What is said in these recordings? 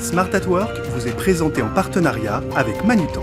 Smart at Work vous est présenté en partenariat avec Manutan.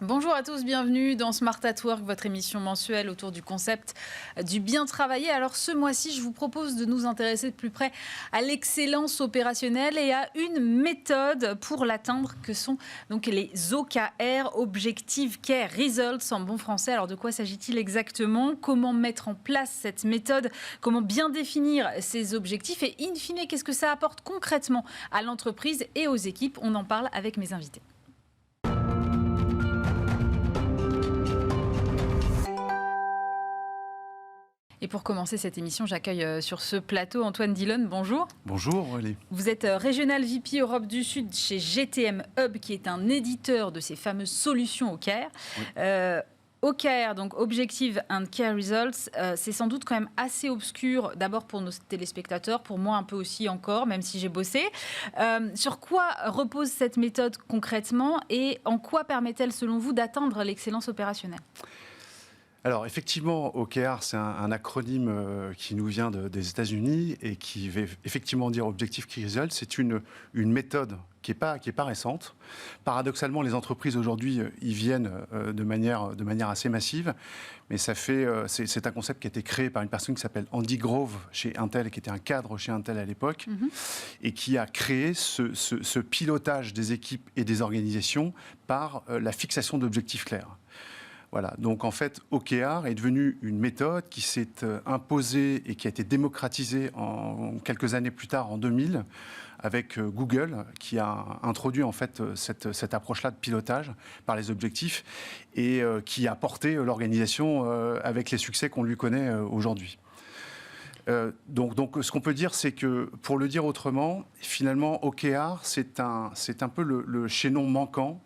Bonjour à tous, bienvenue dans Smart at Work, votre émission mensuelle autour du concept du bien travailler. Alors ce mois-ci, je vous propose de nous intéresser de plus près à l'excellence opérationnelle et à une méthode pour l'atteindre que sont donc les OKR, Objective Key Results en bon français. Alors de quoi s'agit-il exactement? Comment mettre en place cette méthode? Comment bien définir ces objectifs? Et in fine, qu'est-ce que ça apporte concrètement à l'entreprise et aux équipes? On en parle avec mes invités. Et pour commencer cette émission, j'accueille sur ce plateau Antoine Dillon. Bonjour. Bonjour Aurélie. Vous êtes Regional VP Europe du Sud chez GTM Hub, qui est un éditeur de ces fameuses solutions OKR. Oui. OKR, donc Objective and Key Results, c'est sans doute quand même assez obscur, d'abord pour nos téléspectateurs, pour moi un peu aussi encore, même si j'ai bossé. Sur quoi repose cette méthode concrètement et en quoi permet-elle, selon vous, d'atteindre l'excellence opérationnelle ? Alors effectivement, OKR, c'est un acronyme qui nous vient des États-Unis et qui veut effectivement dire Objective Key Results. C'est une méthode qui est pas récente. Paradoxalement, les entreprises aujourd'hui y viennent de manière assez massive, mais c'est un concept qui a été créé par une personne qui s'appelle Andy Grove chez Intel, qui était un cadre chez Intel à l'époque, et qui a créé ce pilotage des équipes et des organisations par la fixation d'objectifs clairs. Voilà, donc en fait, OKR est devenu une méthode qui s'est imposée et qui a été démocratisée quelques années plus tard, en 2000, avec Google, qui a introduit en fait cette approche-là de pilotage par les objectifs et qui a porté l'organisation avec les succès qu'on lui connaît aujourd'hui. Donc, ce qu'on peut dire, c'est que, pour le dire autrement, finalement, OKR, c'est un peu le chaînon manquant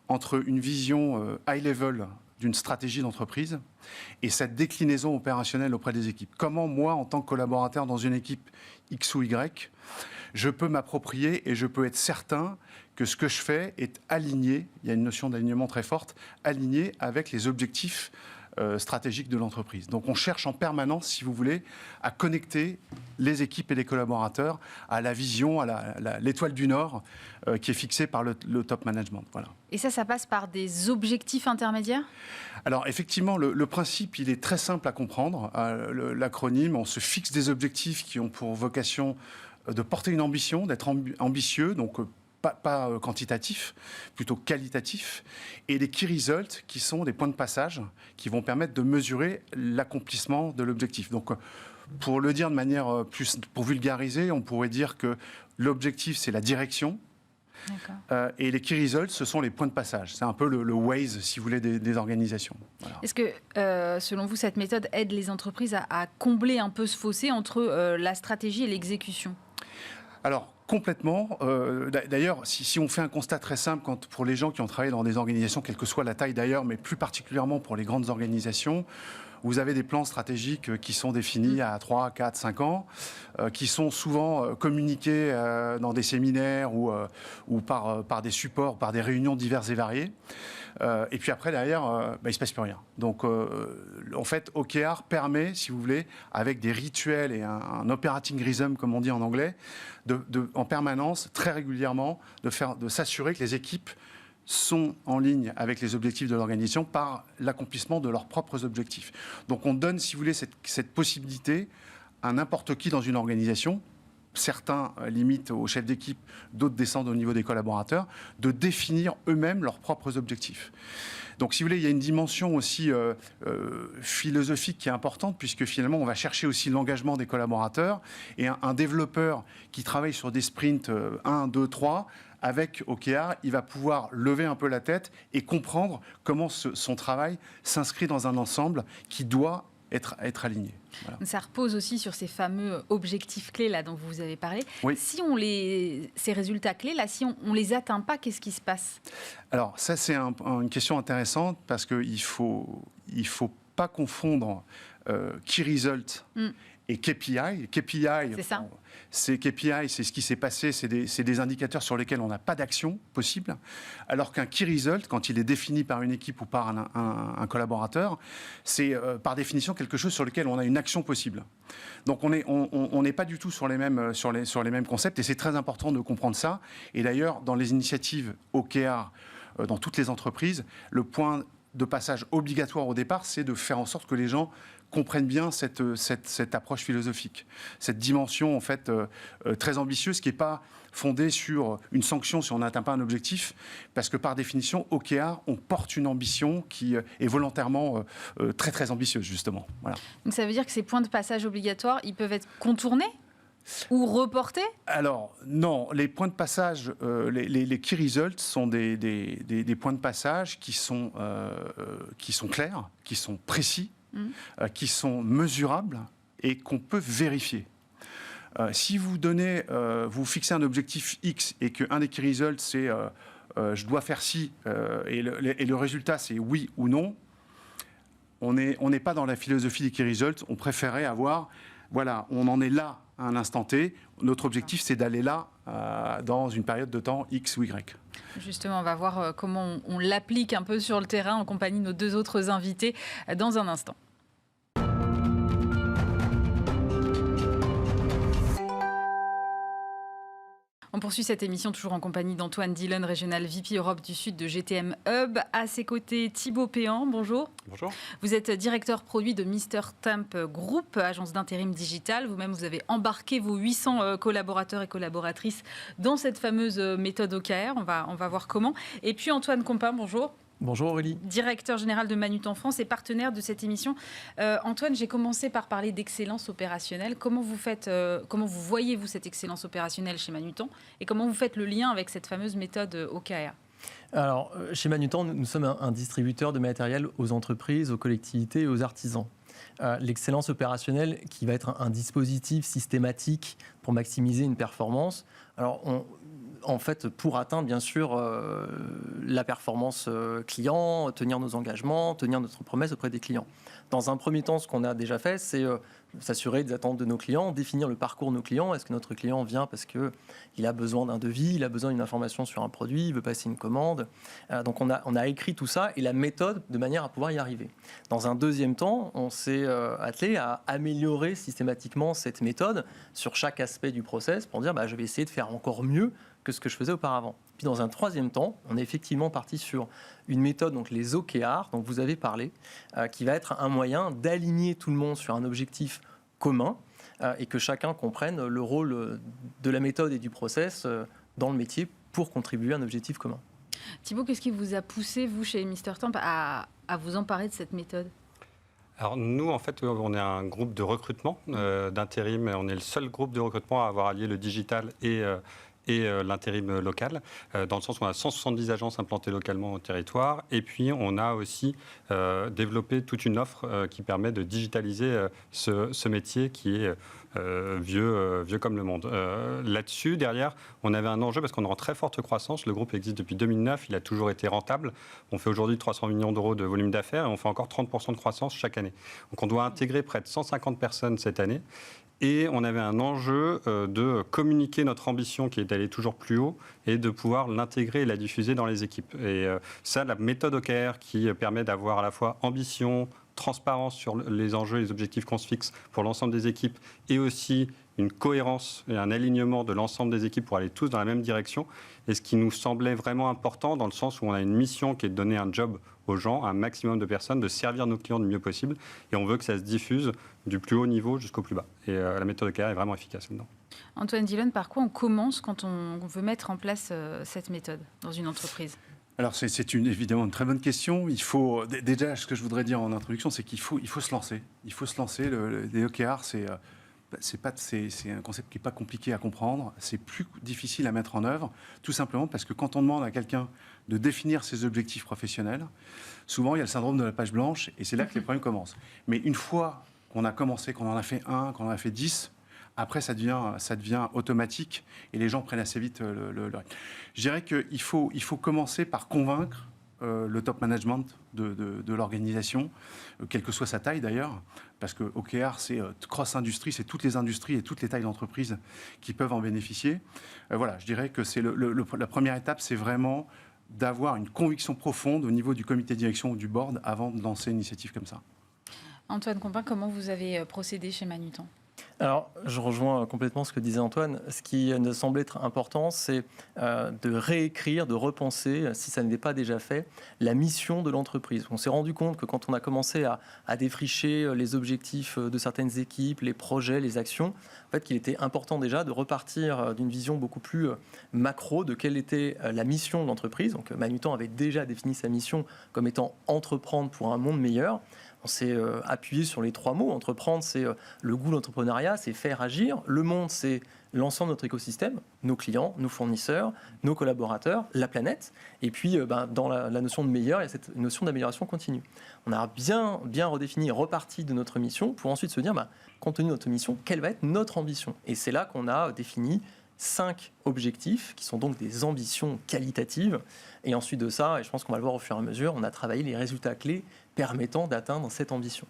entre une vision high-level d'une stratégie d'entreprise et cette déclinaison opérationnelle auprès des équipes. Comment moi, en tant que collaborateur dans une équipe X ou Y, je peux m'approprier et je peux être certain que ce que je fais est aligné, il y a une notion d'alignement très forte, aligné avec les objectifs stratégiques de l'entreprise. Donc on cherche en permanence, si vous voulez, à connecter les équipes et les collaborateurs à la vision, à l'étoile du Nord qui est fixée par le top management. Voilà. Et ça passe par des objectifs intermédiaires ? Alors effectivement, le principe, il est très simple à comprendre. L'acronyme, on se fixe des objectifs qui ont pour vocation de porter une ambition, d'être ambitieux, donc pas quantitatif, plutôt qualitatif, et les key results qui sont des points de passage qui vont permettre de mesurer l'accomplissement de l'objectif. Donc, pour le dire de manière pour vulgariser, on pourrait dire que l'objectif, c'est la direction, et les key results, ce sont les points de passage. C'est un peu le Waze, si vous voulez, des organisations. Voilà. Est-ce que, selon vous, cette méthode aide les entreprises à combler un peu ce fossé entre la stratégie et l'exécution ? Alors, complètement. D'ailleurs, si on fait un constat très simple, pour les gens qui ont travaillé dans des organisations, quelle que soit la taille d'ailleurs, mais plus particulièrement pour les grandes organisations, vous avez des plans stratégiques qui sont définis à 3, 4, 5 ans, qui sont souvent communiqués dans des séminaires ou par des supports, par des réunions diverses et variées. Et puis après, derrière, il ne se passe plus rien. Donc, en fait, OKR permet, si vous voulez, avec des rituels et un operating rhythm, comme on dit en anglais, en permanence, très régulièrement, de s'assurer que les équipes sont en ligne avec les objectifs de l'organisation par l'accomplissement de leurs propres objectifs. Donc, on donne, si vous voulez, cette possibilité à n'importe qui dans une organisation. Certains limitent aux chefs d'équipe, d'autres descendent au niveau des collaborateurs, de définir eux-mêmes leurs propres objectifs. Donc, si vous voulez, il y a une dimension aussi philosophique qui est importante, puisque finalement, on va chercher aussi l'engagement des collaborateurs. Et un développeur qui travaille sur des sprints 1, 2, 3, avec OKR, il va pouvoir lever un peu la tête et comprendre comment son travail s'inscrit dans un ensemble qui doit être aligné. Voilà. Ça repose aussi sur ces fameux objectifs clés là dont vous avez parlé. Oui. Si ces résultats clés là, si on les atteint pas, qu'est-ce qui se passe ? Alors ça, c'est une question intéressante parce qu'il faut pas confondre key result et KPI. C'est ça. KPI, c'est ce qui s'est passé, c'est des indicateurs sur lesquels on n'a pas d'action possible, alors qu'un key result, quand il est défini par une équipe ou par un collaborateur, c'est par définition quelque chose sur lequel on a une action possible. Donc on n'est pas du tout sur les mêmes concepts, et c'est très important de comprendre ça. Et d'ailleurs, dans les initiatives OKR, dans toutes les entreprises, le point de passage obligatoire au départ, c'est de faire en sorte que les gens comprennent bien cette approche philosophique, cette dimension en fait très ambitieuse qui n'est pas fondée sur une sanction si on n'atteint pas un objectif, parce que par définition, OKR, on porte une ambition qui est volontairement très très ambitieuse justement. Voilà. Donc ça veut dire que ces points de passage obligatoires, ils peuvent être contournés ou reportés? Alors, non, les points de passage, les key results sont des points de passage qui sont clairs, qui sont précis, qui sont mesurables et qu'on peut vérifier. Si vous fixez un objectif X et qu'un des key results, c'est je dois faire ci, et le résultat, c'est oui ou non, on n'est pas dans la philosophie des key results. On préférait avoir, voilà, on en est là à un instant T. Notre objectif, c'est d'aller là dans une période de temps X ou Y. Justement, on va voir comment on l'applique un peu sur le terrain en compagnie de nos deux autres invités dans un instant. On poursuit cette émission toujours en compagnie d'Antoine Dillon, Regional VP Europe du Sud de GTM Hub. À ses côtés, Thibaut Péan, bonjour. Bonjour. Vous êtes directeur produit de Mr Temp Group, agence d'intérim digital. Vous-même, vous avez embarqué vos 800 collaborateurs et collaboratrices dans cette fameuse méthode OKR. On va voir comment. Et puis Antoine Compin, bonjour. Bonjour Aurélie. Directeur général de Manutan France et partenaire de cette émission. Antoine, j'ai commencé par parler d'excellence opérationnelle. Comment vous voyez-vous cette excellence opérationnelle chez Manutan et comment vous faites le lien avec cette fameuse méthode OKR? Alors, chez Manutan, nous sommes un distributeur de matériel aux entreprises, aux collectivités et aux artisans. L'excellence opérationnelle qui va être un dispositif systématique pour maximiser une performance. Alors, en fait, pour atteindre, bien sûr, la performance client, tenir nos engagements, tenir notre promesse auprès des clients. Dans un premier temps, ce qu'on a déjà fait, c'est s'assurer des attentes de nos clients, définir le parcours de nos clients. Est-ce que notre client vient parce qu'il a besoin d'un devis, il a besoin d'une information sur un produit, il veut passer une commande. Donc, on a écrit tout ça et la méthode de manière à pouvoir y arriver. Dans un deuxième temps, on s'est attelé à améliorer systématiquement cette méthode sur chaque aspect du process pour dire je vais essayer de faire encore mieux que ce que je faisais auparavant. Puis dans un troisième temps, on est effectivement parti sur une méthode, donc les OKR, dont vous avez parlé, qui va être un moyen d'aligner tout le monde sur un objectif commun et que chacun comprenne le rôle de la méthode et du process dans le métier pour contribuer à un objectif commun. Thibaut, qu'est-ce qui vous a poussé, vous, chez Mr Temp, à vous emparer de cette méthode? Alors nous, en fait, on est un groupe de recrutement d'intérim. On est le seul groupe de recrutement à avoir allié le digital et l'intérim local, dans le sens où on a 170 agences implantées localement au territoire. Et puis, on a aussi développé toute une offre qui permet de digitaliser ce métier qui est vieux comme le monde. Là-dessus, derrière, on avait un enjeu parce qu'on est en très forte croissance. Le groupe existe depuis 2009, il a toujours été rentable. On fait aujourd'hui 300 millions d'euros de volume d'affaires et on fait encore 30% de croissance chaque année. Donc, on doit intégrer près de 150 personnes cette année. Et on avait un enjeu de communiquer notre ambition qui est d'aller toujours plus haut et de pouvoir l'intégrer et la diffuser dans les équipes. Et ça, la méthode OKR qui permet d'avoir à la fois ambition, transparence sur les enjeux et les objectifs qu'on se fixe pour l'ensemble des équipes et aussi une cohérence et un alignement de l'ensemble des équipes pour aller tous dans la même direction. Et ce qui nous semblait vraiment important dans le sens où on a une mission qui est de donner un job aux gens, à un maximum de personnes, de servir nos clients du mieux possible. Et on veut que ça se diffuse du plus haut niveau jusqu'au plus bas. Et la méthode OKR est vraiment efficace là-dedans. Antoine Dillon, par quoi on commence quand on veut mettre en place cette méthode dans une entreprise? Alors, c'est évidemment une très bonne question. Il faut, déjà, ce que je voudrais dire en introduction, c'est qu'il faut se lancer. Il faut se lancer. Les OKR, c'est un concept qui n'est pas compliqué à comprendre. C'est plus difficile à mettre en œuvre, tout simplement parce que quand on demande à quelqu'un de définir ses objectifs professionnels, souvent, il y a le syndrome de la page blanche et c'est là que les problèmes commencent. Mais une fois qu'on a commencé, qu'on en a fait 1, qu'on en a fait 10, après, ça devient automatique et les gens prennent assez vite le rythme. Je dirais qu'il faut commencer par convaincre le top management de l'organisation, quelle que soit sa taille d'ailleurs, parce que OKR, c'est cross-industrie, c'est toutes les industries et toutes les tailles d'entreprise qui peuvent en bénéficier. Voilà, je dirais que c'est la première étape, c'est vraiment d'avoir une conviction profonde au niveau du comité de direction ou du board avant de lancer une initiative comme ça. Antoine Compin, comment vous avez procédé chez Manutan ? Alors, je rejoins complètement ce que disait Antoine. Ce qui nous semble être important, c'est de réécrire, de repenser, si ça n'était pas déjà fait, la mission de l'entreprise. On s'est rendu compte que quand on a commencé à défricher les objectifs de certaines équipes, les projets, les actions, en fait, qu'il était important déjà de repartir d'une vision beaucoup plus macro de quelle était la mission de l'entreprise. Donc, Manutan avait déjà défini sa mission comme étant entreprendre pour un monde meilleur. On s'est appuyé sur les 3 mots. Entreprendre, c'est le goût de l'entrepreneuriat, c'est faire agir. Le monde, c'est l'ensemble de notre écosystème, nos clients, nos fournisseurs, nos collaborateurs, la planète. Et puis, dans la notion de meilleur, il y a cette notion d'amélioration continue. On a bien redéfini, reparti de notre mission pour ensuite se dire, compte tenu de notre mission, quelle va être notre ambition ? Et c'est là qu'on a défini 5 objectifs, qui sont donc des ambitions qualitatives. Et ensuite de ça, et je pense qu'on va le voir au fur et à mesure, on a travaillé les résultats clés permettant d'atteindre cette ambition.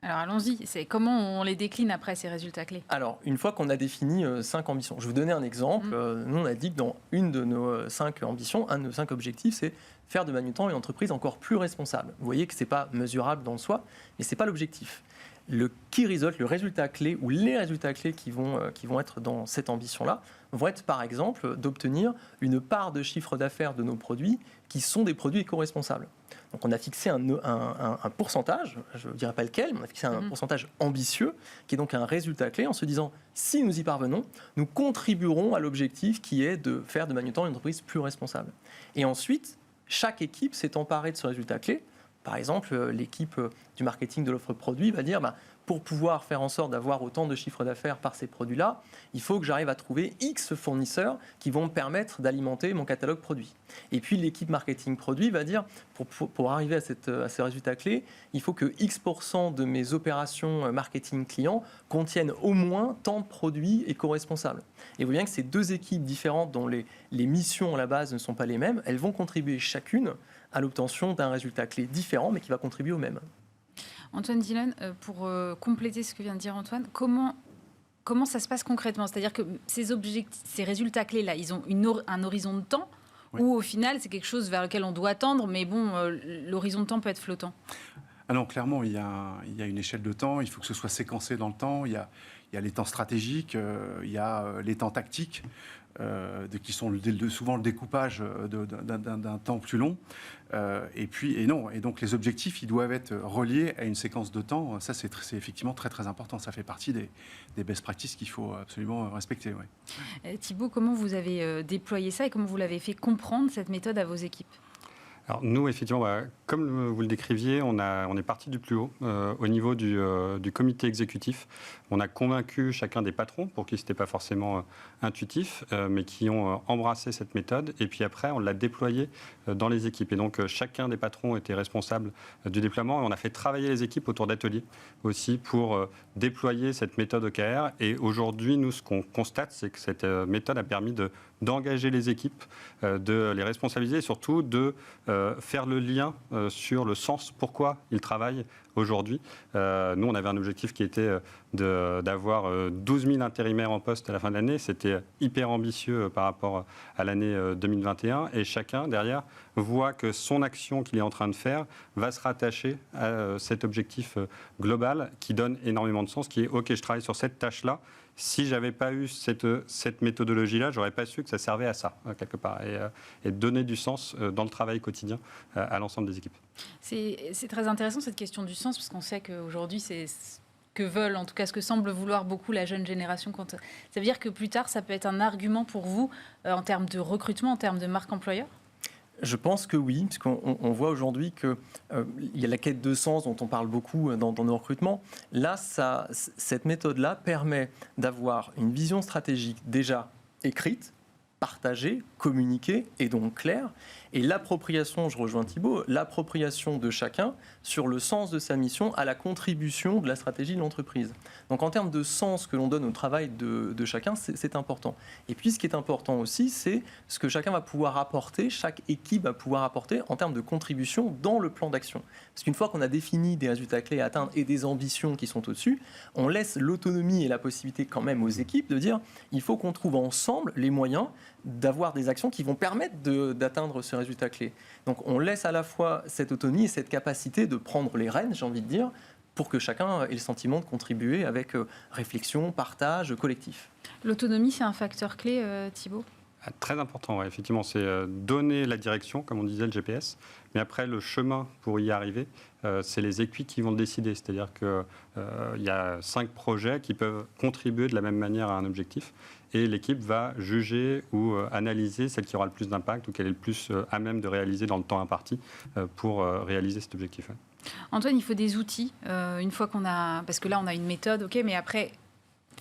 Alors allons-y, c'est comment on les décline après ces résultats clés ? Alors, une fois qu'on a défini 5 ambitions, je vais vous donner un exemple. Nous, on a dit que dans une de nos 5 ambitions, un de nos 5 objectifs, c'est faire de Manutan une entreprise encore plus responsable. Vous voyez que ce n'est pas mesurable dans le soi, mais ce n'est pas l'objectif. Le key result, le résultat clé ou les résultats clés qui vont être dans cette ambition-là vont être par exemple d'obtenir une part de chiffre d'affaires de nos produits qui sont des produits éco-responsables. Donc on a fixé un pourcentage, je ne dirais pas lequel, mais on a fixé un pourcentage ambitieux qui est donc un résultat clé en se disant si nous y parvenons, nous contribuerons à l'objectif qui est de faire de Manutan une entreprise plus responsable. Et ensuite, chaque équipe s'est emparée de ce résultat clé. Par exemple, l'équipe du marketing de l'offre produit va dire pour pouvoir faire en sorte d'avoir autant de chiffre d'affaires par ces produits-là, il faut que j'arrive à trouver X fournisseurs qui vont me permettre d'alimenter mon catalogue produit. Et puis l'équipe marketing produit va dire pour arriver à ces résultats clés, il faut que X% de mes opérations marketing client contiennent au moins tant de produits éco-responsables. Et vous voyez bien que ces 2 équipes différentes dont les missions à la base ne sont pas les mêmes, elles vont contribuer chacune à l'obtention d'un résultat clé différent, mais qui va contribuer au même. Antoine Dillon, pour compléter ce que vient de dire Antoine, comment ça se passe concrètement ? C'est-à-dire que ces résultats clés-là, ils ont un horizon de temps ou au final, c'est quelque chose vers lequel on doit tendre, mais bon, l'horizon de temps peut être flottant. Ah non, clairement, il y a une échelle de temps, il faut que ce soit séquencé dans le temps, il y a les temps stratégiques, il y a les temps tactiques, qui sont souvent le découpage d'un temps plus long. Et donc les objectifs, ils doivent être reliés à une séquence de temps. Ça, c'est effectivement très très important. Ça fait partie des best practices qu'il faut absolument respecter. Ouais. Thibaut, comment vous avez déployé ça et comment vous l'avez fait comprendre cette méthode à vos équipes ? Alors nous, effectivement, comme vous le décriviez, on est parti du plus haut, au niveau du comité exécutif. On a convaincu chacun des patrons, pour qui ce n'était pas forcément intuitif, mais qui ont embrassé cette méthode. Et puis après, on l'a déployée dans les équipes. Et donc, chacun des patrons était responsable du déploiement. Et on a fait travailler les équipes autour d'ateliers aussi pour déployer cette méthode OKR. Et aujourd'hui, nous, ce qu'on constate, c'est que cette méthode a permis d'engager les équipes, de les responsabiliser et surtout de faire le lien sur le sens, pourquoi ils travaillent aujourd'hui. Nous, on avait un objectif qui était d'avoir 12 000 intérimaires en poste à la fin de l'année. C'était hyper ambitieux par rapport à l'année 2021. Et chacun, derrière, voit que son action qu'il est en train de faire va se rattacher à cet objectif global qui donne énormément de sens, qui est « OK, je travaille sur cette tâche-là. Si je n'avais pas eu cette méthodologie-là, je n'aurais pas su que ça servait à ça, quelque part, et donner du sens dans le travail quotidien à l'ensemble des équipes. C'est très intéressant cette question du sens, parce qu'on sait qu'aujourd'hui, c'est ce que veulent, en tout cas ce que semble vouloir beaucoup la jeune génération. Ça veut dire que plus tard, ça peut être un argument pour vous en termes de recrutement, en termes de marque employeur ? Je pense que oui, puisqu'on voit aujourd'hui qu'il y a la quête de sens dont on parle beaucoup dans nos recrutements. Là, cette méthode-là permet d'avoir une vision stratégique déjà écrite, partagée, communiquée et donc claire. Et l'appropriation, je rejoins Thibaut, l'appropriation de chacun sur le sens de sa mission à la contribution de la stratégie de l'entreprise. Donc en termes de sens que l'on donne au travail de chacun, c'est important. Et puis ce qui est important aussi, c'est ce que chacun va pouvoir apporter, chaque équipe va pouvoir apporter en termes de contribution dans le plan d'action. Parce qu'une fois qu'on a défini des résultats clés à atteindre et des ambitions qui sont au-dessus, on laisse l'autonomie et la possibilité quand même aux équipes de dire il faut qu'on trouve ensemble les moyens d'avoir des actions qui vont permettre d'atteindre ce résultat clé. Donc on laisse à la fois cette autonomie et cette capacité de prendre les rênes, j'ai envie de dire, pour que chacun ait le sentiment de contribuer avec réflexion, partage, collectif. L'autonomie, c'est un facteur clé, Thibaut ? Très important, ouais. Effectivement, c'est donner la direction, comme on disait, le GPS. Mais après, le chemin pour y arriver, c'est les équipes qui vont le décider. C'est-à-dire qu'il y a 5 projets qui peuvent contribuer de la même manière à un objectif. Et l'équipe va juger ou analyser celle qui aura le plus d'impact ou qu'elle est le plus à même de réaliser dans le temps imparti pour réaliser cet objectif. Antoine, il faut des outils. Une fois qu'on a... Parce que là, on a une méthode, ok, mais après,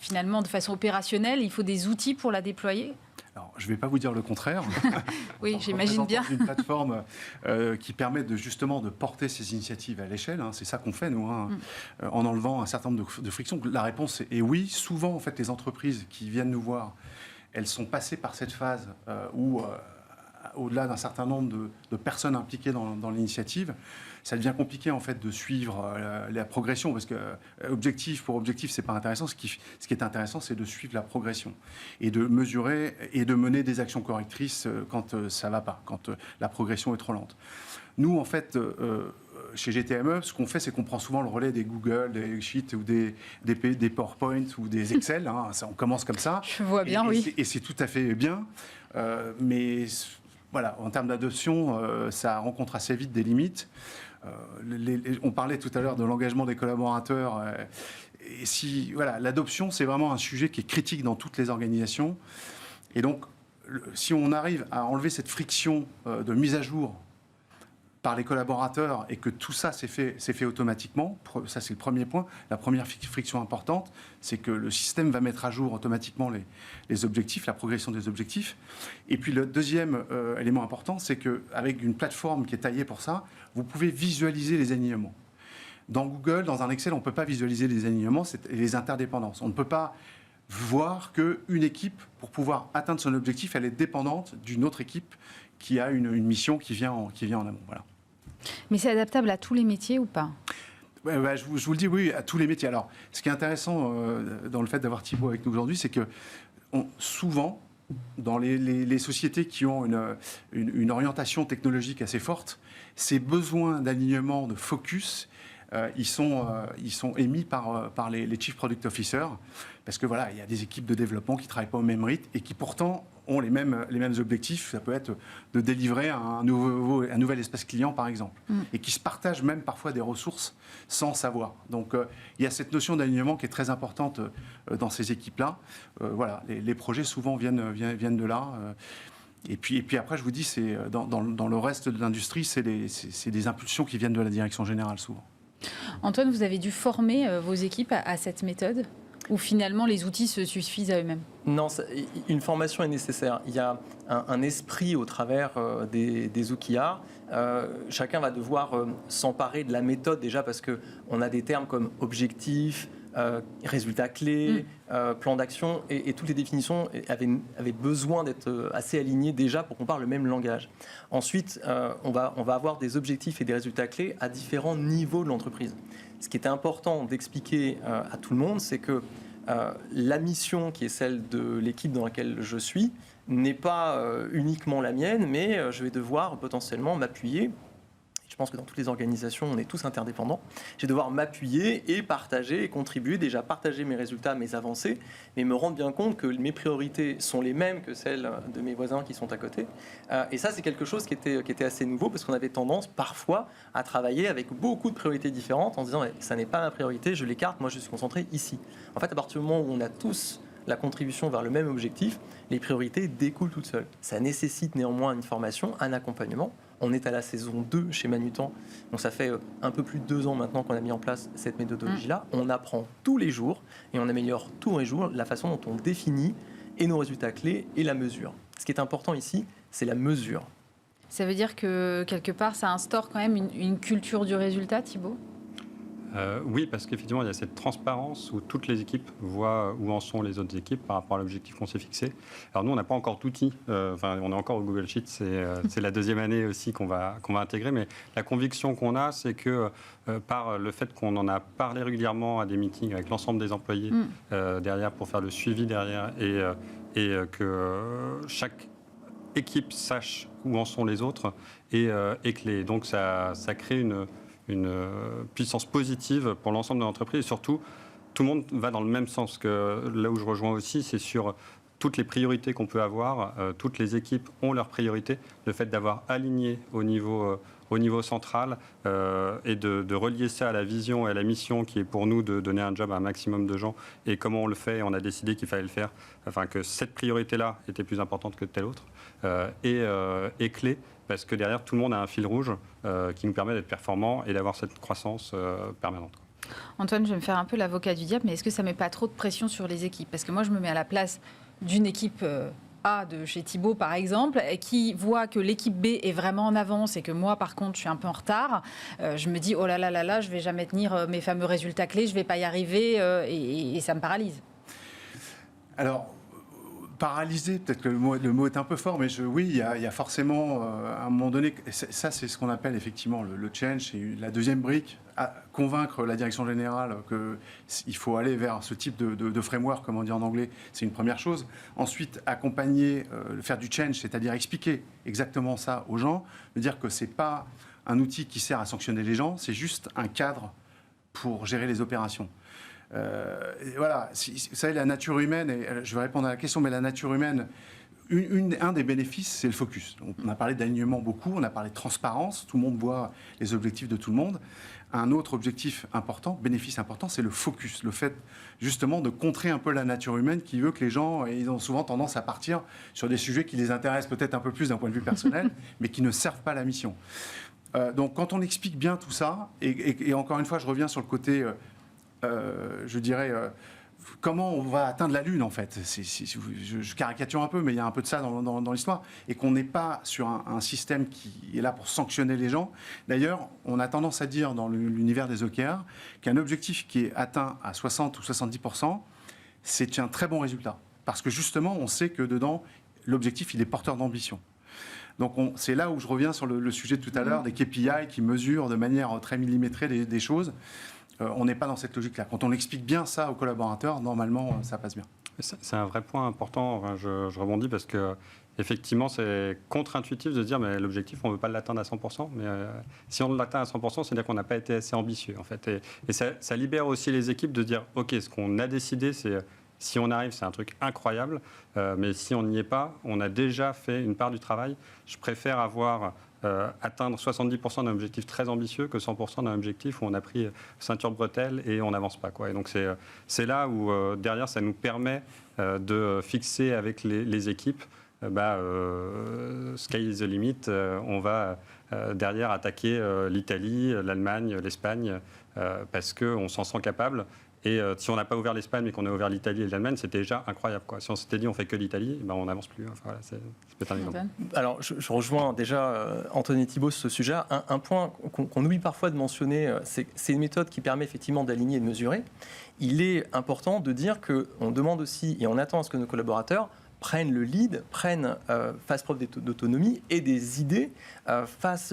finalement, de façon opérationnelle, il faut des outils pour la déployer. Alors, je ne vais pas vous dire le contraire. Oui, j'imagine bien. Une plateforme qui permet justement de porter ces initiatives à l'échelle. C'est ça qu'on fait, nous, en enlevant un certain nombre de frictions. La réponse est oui. Souvent, en fait, les entreprises qui viennent nous voir, elles sont passées par cette phase où, au-delà d'un certain nombre de personnes impliquées dans l'initiative, ça devient compliqué en fait de suivre la progression parce que objectif pour objectif c'est pas intéressant. Ce qui est intéressant c'est de suivre la progression et de mesurer et de mener des actions correctrices quand ça va pas, quand la progression est trop lente. Nous en fait chez GTME, ce qu'on fait, c'est qu'on prend souvent le relais des Google, des Sheets ou des PowerPoint ou des Excel. On commence comme ça. Je vois bien, oui. Et c'est tout à fait bien, mais voilà, en termes d'adoption, ça rencontre assez vite des limites. On parlait tout à l'heure de l'engagement des collaborateurs. Et voilà, l'adoption, c'est vraiment un sujet qui est critique dans toutes les organisations. Et donc, si on arrive à enlever cette friction de mise à jour par les collaborateurs et que tout ça c'est fait automatiquement, ça c'est le premier point. La première friction importante, c'est que le système va mettre à jour automatiquement les objectifs, la progression des objectifs. Et puis le deuxième élément important, c'est qu'avec une plateforme qui est taillée pour ça, vous pouvez visualiser les alignements. Dans Google, dans un Excel, on ne peut pas visualiser les alignements et les interdépendances. On ne peut pas voir qu'une équipe, pour pouvoir atteindre son objectif, elle est dépendante d'une autre équipe qui a une mission qui vient en amont. Voilà. Mais c'est adaptable à tous les métiers ou pas ? Je vous le dis, oui, à tous les métiers. Alors, ce qui est intéressant dans le fait d'avoir Thibaut avec nous aujourd'hui, c'est que souvent, dans les sociétés qui ont une orientation technologique assez forte, ces besoins d'alignement, de focus, ils sont émis par les Chief Product Officers, parce que voilà, il y a des équipes de développement qui ne travaillent pas au même rythme et qui pourtant ont les mêmes objectifs. Ça peut être de délivrer un nouvel espace client, par exemple, et qui se partagent même parfois des ressources sans savoir. Donc, il y a cette notion d'alignement qui est très importante dans ces équipes-là. Voilà, les projets souvent viennent de là. Et puis après, je vous dis, c'est dans le reste de l'industrie, c'est des impulsions qui viennent de la direction générale souvent. Antoine, vous avez dû former vos équipes à cette méthode ou finalement les outils se suffisent à eux-mêmes ? Non, une formation est nécessaire. Il y a un esprit au travers des OKR. Chacun va devoir s'emparer de la méthode déjà parce qu'on a des termes comme objectif, résultats clés, plan d'action et toutes les définitions avaient besoin d'être assez alignées déjà pour qu'on parle le même langage. Ensuite, on va avoir des objectifs et des résultats clés à différents niveaux de l'entreprise. Ce qui était important d'expliquer à tout le monde, c'est que la mission qui est celle de l'équipe dans laquelle je suis n'est pas uniquement la mienne, mais je vais devoir potentiellement m'appuyer. Je pense que dans toutes les organisations, on est tous interdépendants. Je vais devoir m'appuyer et partager et contribuer, déjà partager mes résultats, mes avancées, mais me rendre bien compte que mes priorités sont les mêmes que celles de mes voisins qui sont à côté. Et ça, c'est quelque chose qui était assez nouveau parce qu'on avait tendance parfois à travailler avec beaucoup de priorités différentes en se disant « ça n'est pas ma priorité, je l'écarte, moi je suis concentré ici ». En fait, à partir du moment où on a tous la contribution vers le même objectif, les priorités découlent toutes seules. Ça nécessite néanmoins une formation, un accompagnement. On est à la saison 2 chez Manutan, donc ça fait un peu plus de 2 ans maintenant qu'on a mis en place cette méthodologie-là. On apprend tous les jours et on améliore tous les jours la façon dont on définit et nos résultats clés et la mesure. Ce qui est important ici, c'est la mesure. Ça veut dire que quelque part, ça instaure quand même une culture du résultat, Thibaut ? Oui, parce qu'effectivement, il y a cette transparence où toutes les équipes voient où en sont les autres équipes par rapport à l'objectif qu'on s'est fixé. Alors nous, on n'a pas encore d'outils. On est encore au Google Sheet. C'est la deuxième année aussi qu'on va intégrer. Mais la conviction qu'on a, c'est que par le fait qu'on en a parlé régulièrement à des meetings avec l'ensemble des employés derrière pour faire le suivi derrière et que chaque équipe sache où en sont les autres donc ça crée une puissance positive pour l'ensemble de l'entreprise. Et surtout, tout le monde va dans le même sens. Que là où je rejoins aussi, c'est sur toutes les priorités qu'on peut avoir. Toutes les équipes ont leurs priorités. Le fait d'avoir aligné au niveau central et de relier ça à la vision et à la mission qui est pour nous de donner un job à un maximum de gens. Et comment on le fait, on a décidé qu'il fallait le faire. Enfin, que cette priorité-là était plus importante que telle autre. Est clé. Parce que derrière, tout le monde a un fil rouge qui nous permet d'être performants et d'avoir cette croissance permanente. Antoine, je vais me faire un peu l'avocat du diable, mais est-ce que ça ne met pas trop de pression sur les équipes ? Parce que moi, je me mets à la place d'une équipe A de chez Thibaut, par exemple, qui voit que l'équipe B est vraiment en avance et que moi, par contre, je suis un peu en retard. Je me dis, oh là là là là, je ne vais jamais tenir mes fameux résultats clés, je ne vais pas y arriver et ça me paralyse. Alors, paralysé, peut-être que le mot est un peu fort, mais oui, il y a forcément, à un moment donné, ça c'est ce qu'on appelle effectivement le change, c'est la deuxième brique, convaincre la direction générale qu'il faut aller vers ce type de framework, comme on dit en anglais, c'est une première chose. Ensuite, accompagner, faire du change, c'est-à-dire expliquer exactement ça aux gens, de dire que ce n'est pas un outil qui sert à sanctionner les gens, c'est juste un cadre pour gérer les opérations. Voilà, vous savez, la nature humaine, et je vais répondre à la question, mais la nature humaine, un des bénéfices, c'est le focus. On a parlé d'alignement beaucoup, on a parlé de transparence, tout le monde voit les objectifs de tout le monde. Un autre objectif important, bénéfice important, c'est le focus, le fait justement de contrer un peu la nature humaine qui veut que les gens, ils ont souvent tendance à partir sur des sujets qui les intéressent peut-être un peu plus d'un point de vue personnel, mais qui ne servent pas la mission. Donc quand on explique bien tout ça, et encore une fois, je reviens sur le côté... je dirais, comment on va atteindre la Lune, en fait. Je caricature un peu, mais il y a un peu de ça dans l'histoire. Et qu'on n'est pas sur un système qui est là pour sanctionner les gens. D'ailleurs, on a tendance à dire dans l'univers des OKR qu'un objectif qui est atteint à 60 ou 70%, c'est un très bon résultat. Parce que justement, on sait que dedans, l'objectif, il est porteur d'ambition. Donc c'est là où je reviens sur le sujet de tout à l'heure, des KPI qui mesurent de manière très millimétrée des choses. On n'est pas dans cette logique-là. Quand on explique bien ça aux collaborateurs, normalement, ça passe bien. C'est un vrai point important. Enfin, je rebondis parce que effectivement, c'est contre-intuitif de se dire mais l'objectif, on ne veut pas l'atteindre à 100%. Mais si on l'atteint à 100%, c'est-à-dire qu'on n'a pas été assez ambitieux, en fait. Et ça libère aussi les équipes de dire OK, ce qu'on a décidé, c'est si on arrive, c'est un truc incroyable. Mais si on n'y est pas, on a déjà fait une part du travail. Je préfère atteindre 70% d'un objectif très ambitieux que 100% d'un objectif où on a pris ceinture bretelle et on n'avance pas, quoi. Et donc c'est là où derrière ça nous permet de fixer avec les équipes sky is the limit, on va derrière attaquer l'Italie, l'Allemagne, l'Espagne parce qu'on s'en sent capable. Et si on n'a pas ouvert l'Espagne mais qu'on a ouvert l'Italie et l'Allemagne, c'était déjà incroyable, quoi. Si on s'était dit on fait que l'Italie, on n'avance plus. Enfin, voilà, c'est peut-être un exemple. Alors, je rejoins déjà Antoine et Thibaut sur ce sujet. Un point qu'on oublie parfois de mentionner, c'est une méthode qui permet effectivement d'aligner et de mesurer. Il est important de dire qu'on demande aussi et on attend à ce que nos collaborateurs prennent le lead, fassent preuve d'autonomie et des idées,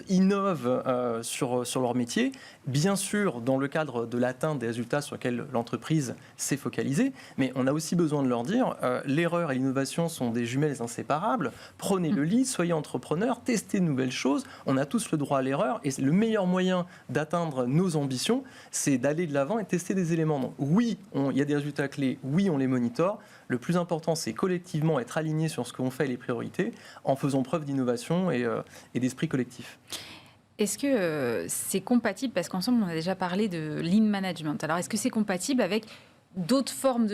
innovent sur leur métier. Bien sûr, dans le cadre de l'atteinte des résultats sur lesquels l'entreprise s'est focalisée, mais on a aussi besoin de leur dire l'erreur et l'innovation sont des jumelles inséparables. Prenez le lead, soyez entrepreneurs, testez de nouvelles choses. On a tous le droit à l'erreur et le meilleur moyen d'atteindre nos ambitions, c'est d'aller de l'avant et tester des éléments. Donc, oui, il y a des résultats clés, oui, on les monitore. Le plus important, c'est collectivement être aligné sur ce qu'on fait et les priorités en faisant preuve d'innovation et d'esprit collectif. Est-ce que c'est compatible, parce qu'ensemble on a déjà parlé de lean management, alors est-ce que c'est compatible avec d'autres formes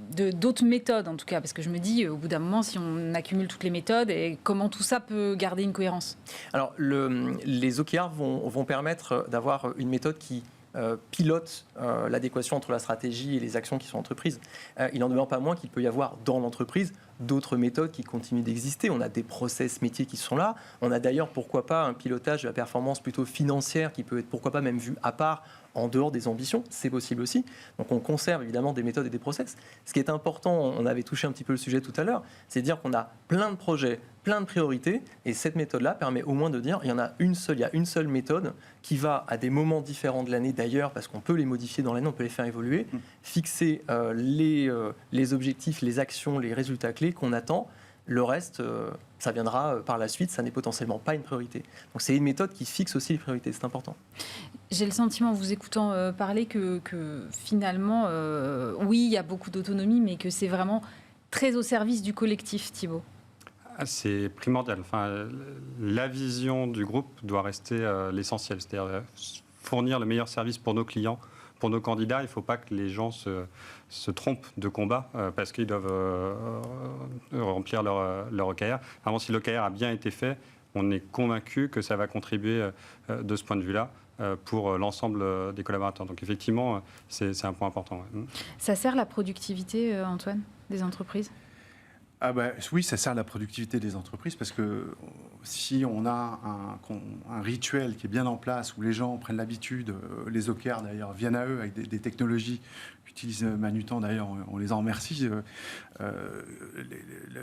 d'autres méthodes en tout cas, parce que je me dis au bout d'un moment si on accumule toutes les méthodes, et comment tout ça peut garder une cohérence? Alors les OKR vont permettre d'avoir une méthode qui pilote l'adéquation entre la stratégie et les actions qui sont entreprises. Il n'en demeure pas moins qu'il peut y avoir dans l'entreprise d'autres méthodes qui continuent d'exister. On a des process métiers qui sont là. On a d'ailleurs, pourquoi pas, un pilotage de la performance plutôt financière qui peut être, pourquoi pas, même vu à part, en dehors des ambitions, c'est possible aussi. Donc on conserve évidemment des méthodes et des process. Ce qui est important, on avait touché un petit peu le sujet tout à l'heure, c'est de dire qu'on a plein de projets, plein de priorités, et cette méthode-là permet au moins de dire il y a une seule méthode qui va à des moments différents de l'année d'ailleurs, parce qu'on peut les modifier dans l'année, on peut les faire évoluer, fixer les objectifs, les actions, les résultats clés qu'on attend. Le reste, ça viendra par la suite, ça n'est potentiellement pas une priorité. Donc c'est une méthode qui fixe aussi les priorités, c'est important. J'ai le sentiment, en vous écoutant parler, que finalement, oui, il y a beaucoup d'autonomie, mais que c'est vraiment très au service du collectif, Thibaut. C'est primordial. Enfin, la vision du groupe doit rester l'essentiel, c'est-à-dire fournir le meilleur service pour nos clients, pour nos candidats. Il ne faut pas que les gens se trompent de combat parce qu'ils doivent remplir leur OKR. Vraiment, si l'OKR a bien été fait, on est convaincu que ça va contribuer de ce point de vue-là pour l'ensemble des collaborateurs. Donc effectivement, c'est un point important. Ouais. Ça sert la productivité, Antoine, des entreprises ? Oui, ça sert à la productivité des entreprises parce que si on a un rituel qui est bien en place où les gens prennent l'habitude, les OKR d'ailleurs viennent à eux avec des technologies qu'utilise Manutan, d'ailleurs on les en remercie.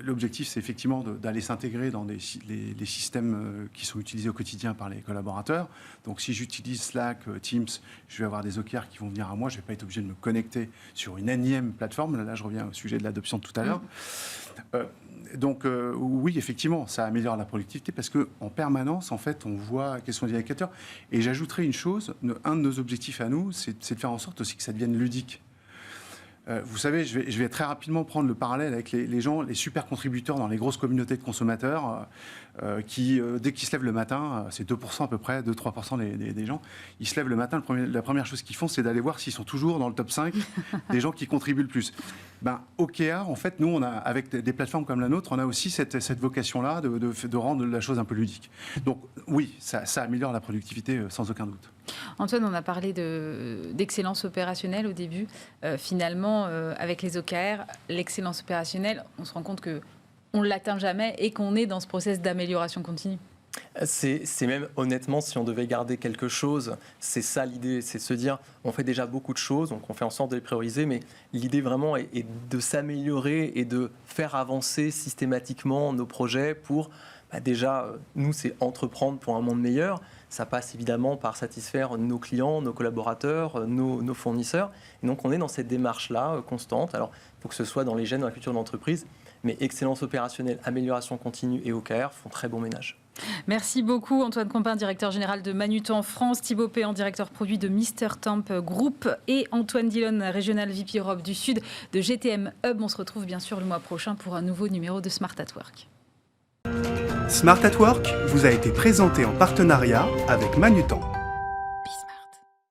L'objectif c'est effectivement d'aller s'intégrer dans les systèmes qui sont utilisés au quotidien par les collaborateurs. Donc si j'utilise Slack, Teams, je vais avoir des OKR qui vont venir à moi, je ne vais pas être obligé de me connecter sur une énième plateforme. Là je reviens au sujet de l'adoption de tout à l'heure. Donc oui, effectivement, ça améliore la productivité parce qu'en permanence, en fait, on voit quels sont les indicateurs. Et j'ajouterai une chose, un de nos objectifs à nous, c'est de faire en sorte aussi que ça devienne ludique. Vous savez, je vais très rapidement prendre le parallèle avec les gens, les super contributeurs dans les grosses communautés de consommateurs qui, dès qu'ils se lèvent le matin, c'est 2% à peu près, 2-3% des gens, ils se lèvent le matin, la première chose qu'ils font, c'est d'aller voir s'ils sont toujours dans le top 5 des gens qui contribuent le plus. OKR, en fait, nous, on a, avec des plateformes comme la nôtre, on a aussi cette vocation-là de rendre la chose un peu ludique. Donc oui, ça améliore la productivité sans aucun doute. Antoine, on a parlé d'excellence opérationnelle au début. Finalement, avec les OKR, l'excellence opérationnelle, on se rend compte qu'on ne l'atteint jamais et qu'on est dans ce process d'amélioration continue. C'est même, honnêtement, si on devait garder quelque chose, c'est ça l'idée, c'est de se dire, on fait déjà beaucoup de choses, donc on fait en sorte de les prioriser, mais l'idée vraiment est de s'améliorer et de faire avancer systématiquement nos projets pour, déjà, nous, c'est entreprendre pour un monde meilleur. Ça passe évidemment par satisfaire nos clients, nos collaborateurs, nos fournisseurs. Et donc, on est dans cette démarche-là constante. Alors, il faut que ce soit dans les gènes, dans la culture de l'entreprise, mais excellence opérationnelle, amélioration continue et OKR font très bon ménage. Merci beaucoup Antoine Compin, directeur général de Manutan France, Thibaut Péan, directeur produit de Mr Temp Group et Antoine Dillon, régional VP Europe du Sud de GTM Hub. On se retrouve bien sûr le mois prochain pour un nouveau numéro de Smart at Work. Smart at Work vous a été présenté en partenariat avec Manutan.